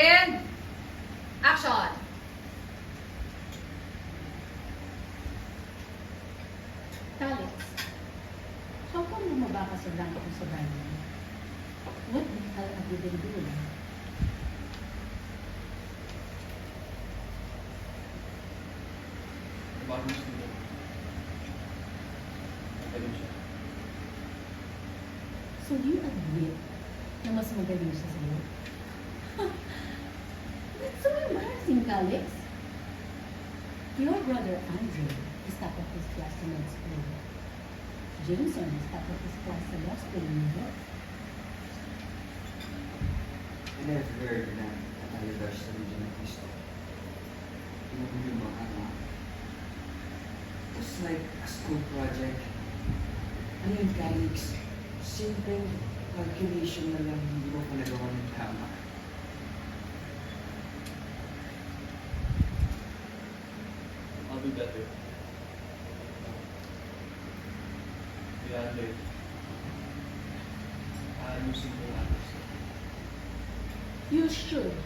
And action! Alex, how come bumaba ka sa rank ko sa Brandon? What the hell have you been doing? Bagong student. Magaling siya. So you admit na mas magaling siya sa'yo? That's so embarrassing, Alex. Your brother Andrew is top of his class in med school. Jameson is top of his class sa law school in New York. And I've heard na natalibar sa region ng Cristo. Tingnan yung mga anak. It's like a school project. Ano yung mechanics? Simpleng calculation na lang hindi mo pa nagawa ng tama. I'll be better. Leandro, ayusin ko yung others. You should.